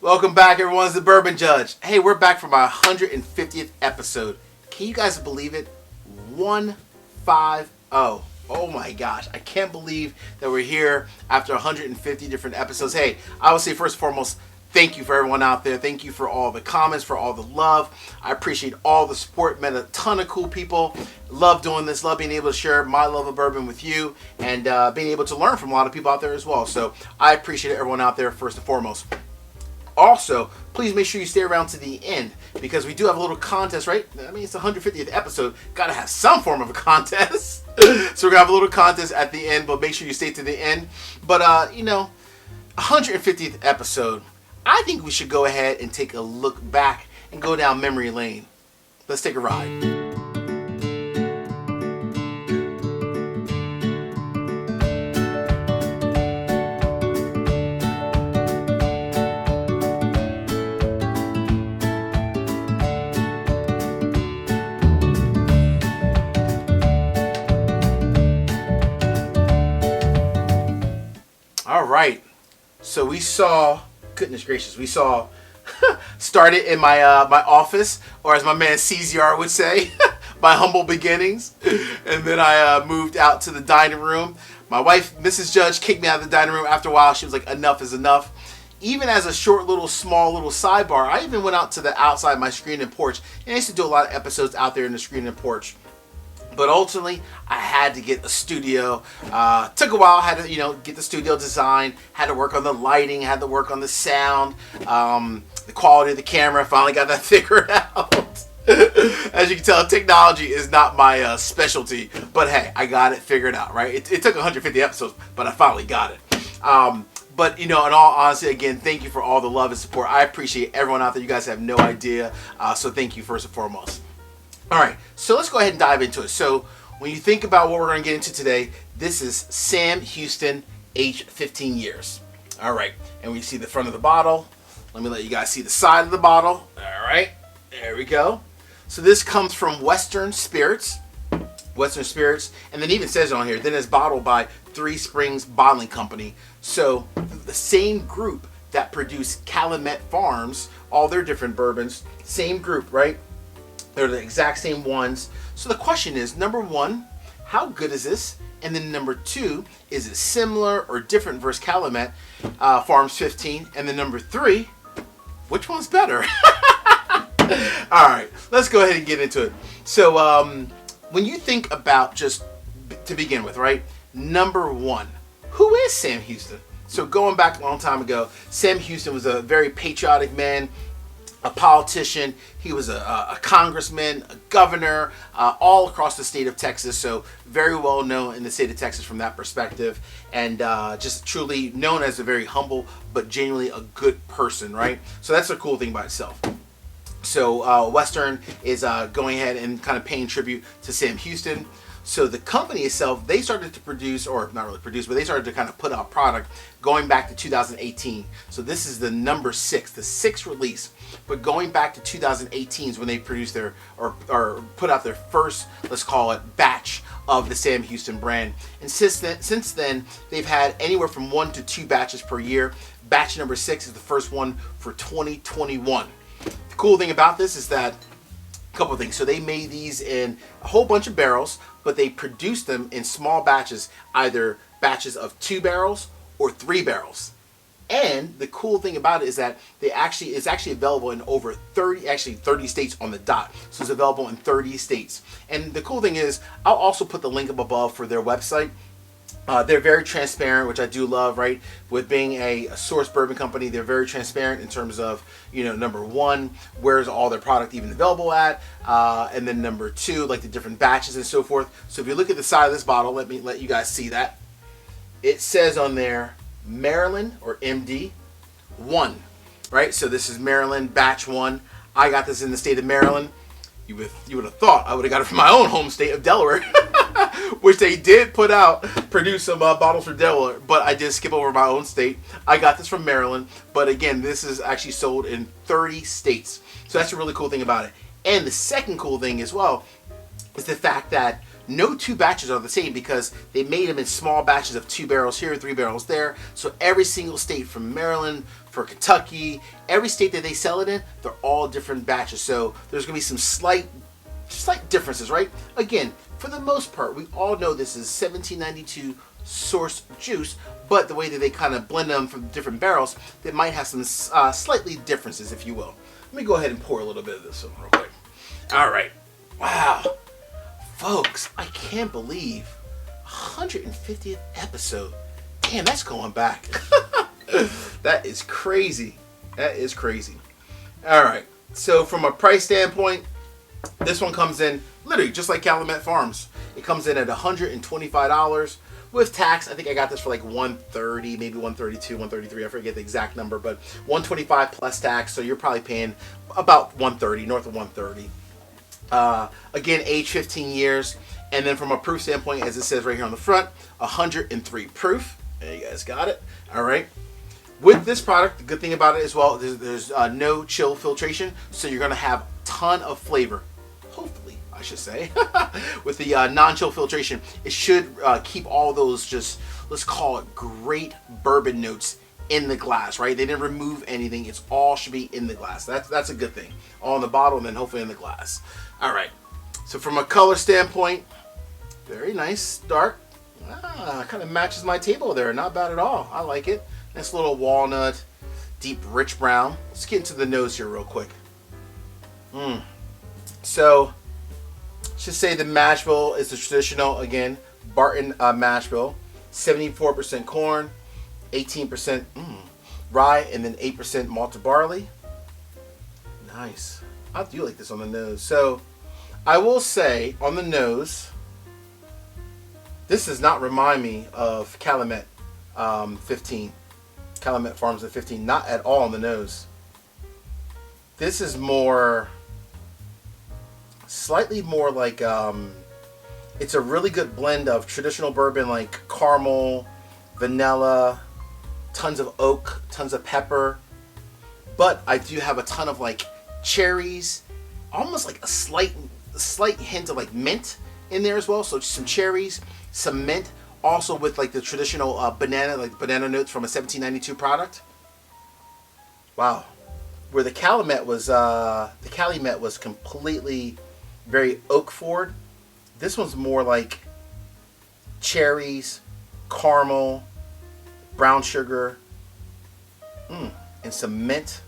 Welcome back, everyone. It's the Bourbon Judge. Hey, we're back for my 150th episode. Can you guys believe it? 150. Oh my gosh. I can't believe that we're here after 150 different episodes. Hey, I will say first and foremost, thank you for everyone out there. Thank you for all the comments, for all the love. I appreciate all the support. Met a ton of cool people. Love doing this. Love being able to share my love of bourbon with you and being able to learn from a lot of people out there as well. So I appreciate everyone out there first and foremost. Also, please make sure you stay around to the end because we do have a little contest, right? I mean, it's the 150th episode. Got to have some form of a contest. So we're going to have a little contest at the end, but make sure you stay to the end. But, 150th episode, I think we should go ahead and take a look back and go down memory lane. Let's take a ride. All right, so we saw, goodness gracious, we saw, started in my my office, or as my man CZR would say, my humble beginnings, and then I moved out to the dining room. My wife, Mrs. Judge, kicked me out of the dining room. After a while, she was like, enough is enough. Even as a short little, small little sidebar, I even went out to the outside my screen and porch, and I used to do a lot of episodes out there in the screen and porch. But ultimately, I had to get a studio. Took a while. I had to, get the studio designed. Had to work on the lighting. Had to work on the sound, the quality of the camera. Finally got that figured out. As you can tell, technology is not my specialty. But hey, I got it figured out, right? It took 150 episodes, but I finally got it. But, in all honesty, again, thank you for all the love and support. I appreciate everyone out there. You guys have no idea. So thank you first and foremost. All right, so let's go ahead and dive into it. So when you think about what we're going to get into today, this is Sam Houston, aged 15 years. All right, and we see the front of the bottle. Let me let you guys see the side of the bottle. All right, there we go. So this comes from Western Spirits, and then even says on here, then it's bottled by Three Springs Bottling Company. So the same group that produced Calumet Farms, all their different bourbons, same group, right? They're the exact same ones. So the question is, number one, how good is this? And then number two, is it similar or different versus Calumet Farms 15? And then number three, which one's better? All right, let's go ahead and get into it. So when you think about, just to begin with, right? Number one, who is Sam Houston? So going back a long time ago, Sam Houston was a very patriotic man, a politician. He was a congressman, a governor, all across the state of Texas. So very well known in the state of Texas from that perspective, and just truly known as a very humble but genuinely a good person, right? So that's a cool thing by itself. So Western is going ahead and kind of paying tribute to Sam Houston. So the company itself, they started to produce, or not really produce, but they started to kind of put out product going back to 2018. So this is the number 6, the 6th release. But going back to 2018 is when they produced their, or put out their first, let's call it, batch of the Sam Houston brand. And since then, they've had anywhere from 1 to 2 batches per year. Batch number 6 is the first one for 2021. The cool thing about this is that, couple of things. So they made these in a whole bunch of barrels, but they produced them in small batches, either batches of 2 barrels or 3 barrels. And the cool thing about it is that it's actually available in over 30 states on the dot. So it's available in 30 states. And the cool thing is, I'll also put the link up above for their website. They're very transparent, which I do love, right? With being a source bourbon company, they're very transparent in terms of, number one, where's all their product even available at? And then number two, like the different batches and so forth. So if you look at the side of this bottle, let me let you guys see that. It says on there, Maryland, or MD 1, right? So this is Maryland batch 1. I got this in the state of Maryland. You would have thought I would have got it from my own home state of Delaware, which they did produce some bottles for Delaware, but I did skip over my own state. I got this from Maryland, but again, this is actually sold in 30 states. So that's a really cool thing about it. And the second cool thing as well is the fact that no 2 batches are the same, because they made them in small batches of 2 barrels here, 3 barrels there. So every single state, from Maryland, for Kentucky. Every state that they sell it in, they're all different batches. So there's going to be some slight differences, right? Again, for the most part, we all know this is 1792 source juice, but the way that they kind of blend them from different barrels, they might have some slightly differences, if you will. Let me go ahead and pour a little bit of this one real quick. All right. Wow. Folks, I can't believe 150th episode. Damn, that's going back. That is crazy. That is crazy. All right. So from a price standpoint, this one comes in literally just like Calumet Farms. It comes in at $125 with tax. I think I got this for like $130, maybe $132, $133. I forget the exact number, but $125 plus tax. So you're probably paying about $130, north of $130. Again, age 15 years. And then from a proof standpoint, as it says right here on the front, 103 proof. There you guys got it. All right. With this product, the good thing about it as well, there's no chill filtration. So you're going to have a ton of flavor. Hopefully, I should say. With the non-chill filtration, it should keep all those just, let's call it great bourbon notes in the glass, right? They didn't remove anything. It's all should be in the glass. That's a good thing. All in the bottle and then hopefully in the glass. All right. So from a color standpoint, very nice, dark. Kind of matches my table there. Not bad at all. I like it. Nice little walnut, deep rich brown. Let's get into the nose here real quick. So, should say the mash bill is the traditional, again, Barton mash bill. 74% corn, 18% rye, and then 8% malted barley. Nice. I do like this on the nose. So, I will say on the nose, this does not remind me of Calumet 15. Calumet Farms at 15. Not at all on the nose. This is more, slightly more like, it's a really good blend of traditional bourbon like caramel, vanilla, tons of oak, tons of pepper. But I do have a ton of like cherries, almost like a slight hint of like mint in there as well. So just some cherries, some mint, also with like the traditional banana, like banana notes from a 1792 product. Wow. Where the Calumet was completely very oak forward. This one's more like cherries, caramel, brown sugar, and some mint.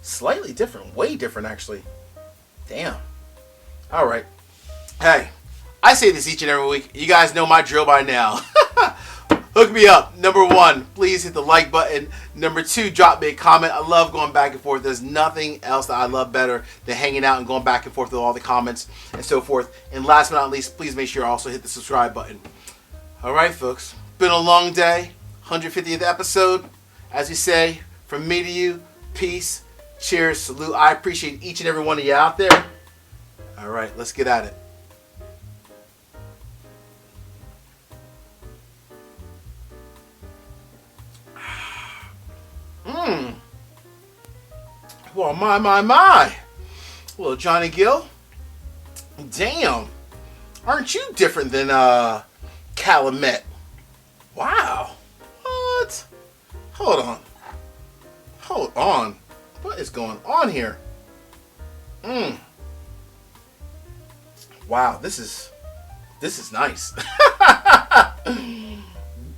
Slightly different, way different actually. Damn. All right. Hey, I say this each and every week. You guys know my drill by now. Hook me up. Number 1, please hit the like button. Number 2, drop me a comment. I love going back and forth. There's nothing else that I love better than hanging out and going back and forth with all the comments and so forth. And last but not least, please make sure you also hit the subscribe button. All right, folks. Been a long day. 150th episode. As we say, from me to you, peace, cheers, salute. I appreciate each and every one of you out there. All right, let's get at it. Well, my. Well, Johnny Gill. Damn. Aren't you different than Calumet? Wow. What? Hold on. What is going on here? Wow, this is nice.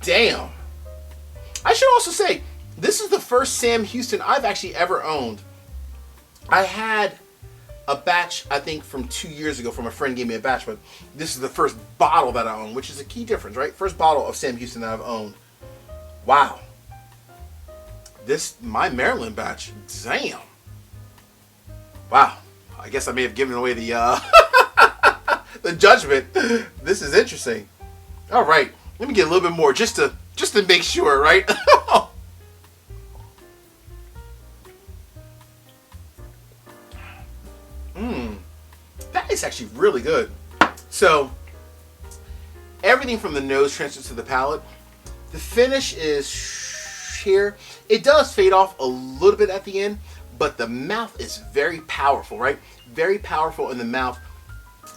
Damn. I should also say, this is the first Sam Houston I've actually ever owned. I had a batch, I think, from 2 years ago from a friend gave me a batch, but this is the first bottle that I own, which is a key difference, right? First bottle of Sam Houston that I've owned. Wow. My Maryland batch, damn. Wow. I guess I may have given away the the judgment. This is interesting. All right. Let me get a little bit more just to make sure, right? That is actually really good. So, everything from the nose transfers to the palate. The finish is here. It does fade off a little bit at the end, but the mouth is very powerful, right? Very powerful in the mouth,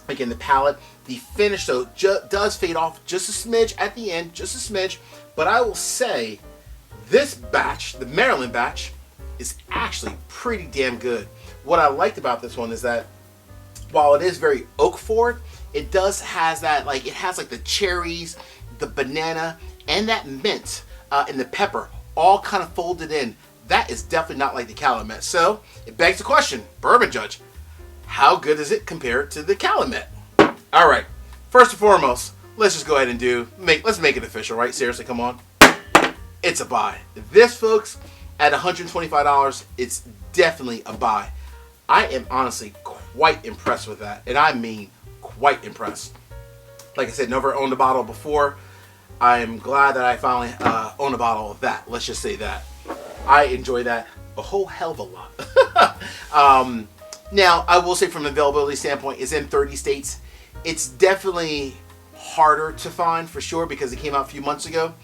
like in the palate. The finish, though, does fade off just a smidge at the end, just a smidge. But I will say, This batch, the Maryland batch, is actually pretty damn good. What I liked about this one is that while it is very oak forward, it has the cherries, the banana, and that mint and the pepper all kind of folded in. That is definitely not like the Calumet. So it begs the question, Bourbon Judge, how good is it compared to the Calumet? All right, first and foremost, let's just go ahead and let's make it official, right? Seriously, come on. It's a buy. This, folks, at $125, it's definitely a buy. I am honestly quite impressed with that, and I mean quite impressed. Like I said, never owned a bottle before. I am glad that I finally own a bottle of that. Let's just say that. I enjoy that a whole hell of a lot. Now, I will say from an availability standpoint, it's in 30 states. It's definitely harder to find for sure because it came out a few months ago.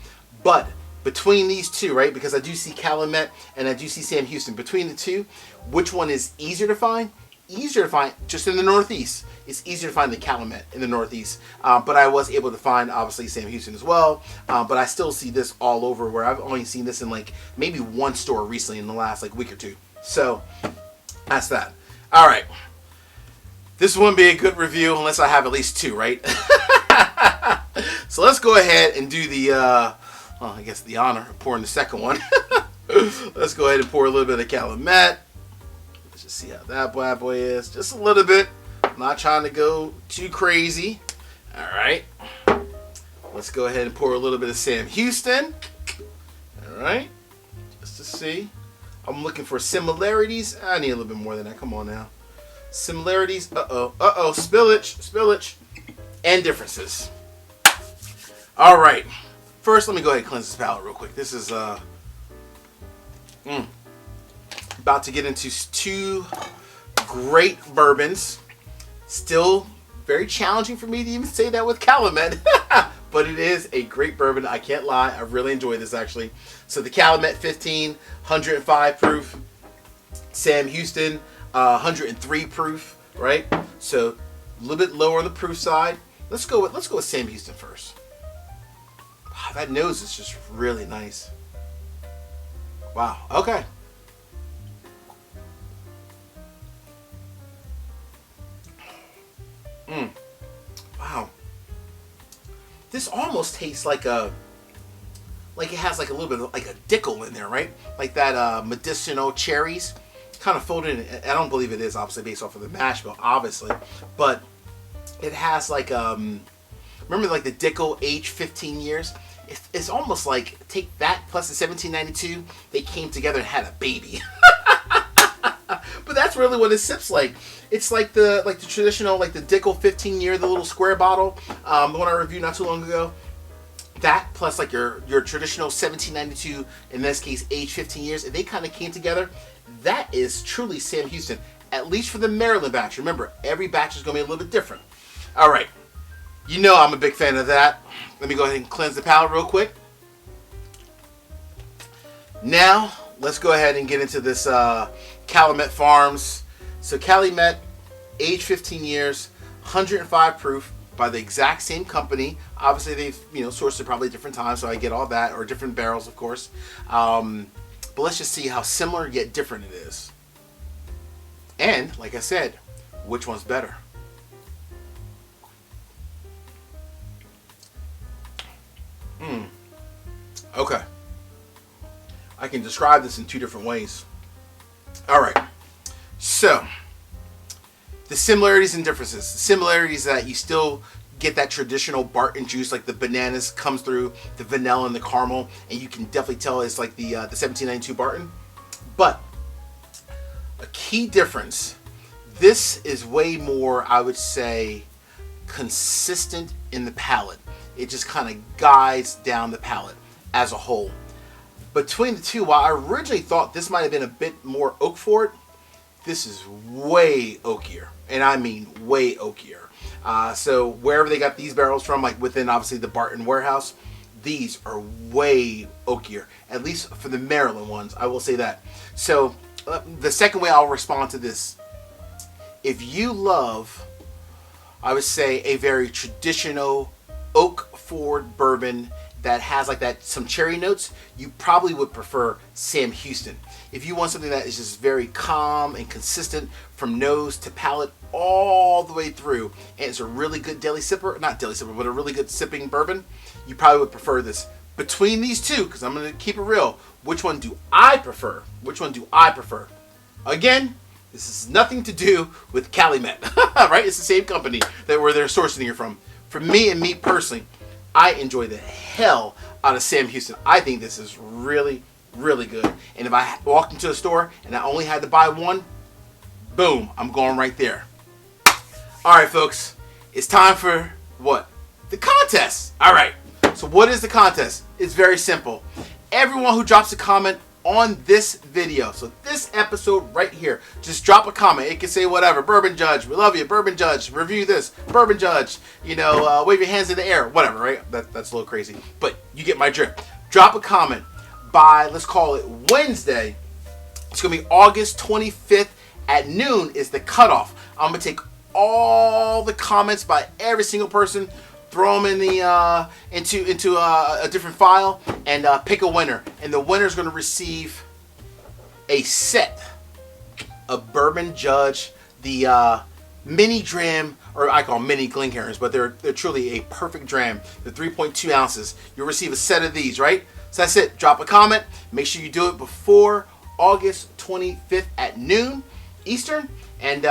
But between these two, right, because I do see Calumet and I do see Sam Houston, between the two, which one is easier to find? Easier to find just in the Northeast. It's easier to find the Calumet in the Northeast. But I was able to find, obviously, Sam Houston as well. But I still see this all over, where I've only seen this in like maybe one store recently in the last like week or two. So that's that. All right. This wouldn't be a good review unless I have at least two, right? So let's go ahead and do the, I guess the honor of pouring the second one. Let's go ahead and pour a little bit of Calumet. Let's just see how that bad boy is. Just a little bit. I'm not trying to go too crazy. All right. Let's go ahead and pour a little bit of Sam Houston. All right. Just to see. I'm looking for similarities. I need a little bit more than that. Come on now. Similarities. Uh-oh. Uh-oh. Spillage. And differences. All right. First, let me go ahead and cleanse this palate real quick. This is about to get into two great bourbons. Still very challenging for me to even say that with Calumet. But it is a great bourbon. I can't lie. I really enjoy this, actually. So the Calumet 15, 105 proof. Sam Houston, 103 proof, right? So a little bit lower on the proof side. Let's go with Sam Houston first. Wow, that nose is just really nice. Wow. Okay. Wow. This almost tastes like it has like a little bit of like a Dickel in there, right? Like that medicinal cherries kind of folded in. I don't believe it is obviously based off of the mash bill, obviously, but it has like remember like the Dickel aged 15 years? It's almost like take that plus the 1792, they came together and had a baby. But that's really what it sips like. It's like the traditional, like the Dickel 15-year, the little square bottle, the one I reviewed not too long ago. That plus like your traditional 1792, in this case, age 15 years, and they kind of came together. That is truly Sam Houston, at least for the Maryland batch. Remember, every batch is going to be a little bit different. All right. You know I'm a big fan of that. Let me go ahead and cleanse the palate real quick. Now, let's go ahead and get into this Calumet Farms. So Calumet, age 15 years, 105 proof, by the exact same company. Obviously, they've sourced it probably different times, so I get all that, or different barrels, of course. But let's just see how similar yet different it is. And, like I said, which one's better? Okay. I can describe this in two different ways. All right. So, the similarities and differences. The similarities that you still get that traditional Barton juice, like the bananas comes through, the vanilla and the caramel, and you can definitely tell it's like the 1792 Barton. But a key difference, this is way more, I would say, consistent in the palate. It just kind of guides down the palate as a whole. Between the two, while I originally thought this might have been a bit more oak forward, this is way oakier, and I mean way oakier. So wherever they got these barrels from, like within obviously the Barton warehouse, these are way oakier, at least for the Maryland ones, I will say that. So the second way I'll respond to this, if you love, I would say, a very traditional oak forward bourbon that has like that some cherry notes, you probably would prefer Sam Houston. If you want something that is just very calm and consistent from nose to palate all the way through, and it's a really good daily sipper, not daily sipper, but a really good sipping bourbon, you probably would prefer this. Between these two, because I'm going to keep it real, which one do I prefer? Which one do I prefer? Again, this has nothing to do with Calumet, right? It's the same company that where they're sourcing here from. For me and me personally, I enjoy the hell out of Sam Houston. I think this is really, really good. And if I walked into a store and I only had to buy one, boom, I'm going right there. All right, folks, it's time for what? The contest. All right. So what is the contest? It's very simple. Everyone who drops a comment on this video, so this episode right here, just drop a comment. It can say whatever. Bourbon Judge, we love you. Bourbon Judge, review this. Bourbon Judge, wave your hands in the air. Whatever, right? That's a little crazy, but you get my drift. Drop a comment by, let's call it Wednesday. It's going to be August 25th at noon is the cutoff. I'm going to take all the comments by every single person, throw them in the into a different file, and pick a winner. And the winner is going to receive a set of Bourbon Judge, the mini dram, or I call them mini Glencairns, but they're truly a perfect dram. They're 3.2 ounces. You'll receive a set of these, right? So that's it. Drop a comment. Make sure you do it before August 25th at noon Eastern, and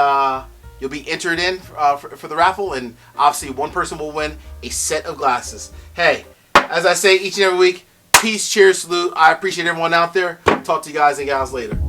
you'll be entered in for the raffle, and obviously one person will win a set of glasses. Hey, as I say each and every week, peace, cheers, salute. I appreciate everyone out there. Talk to you guys and gals later.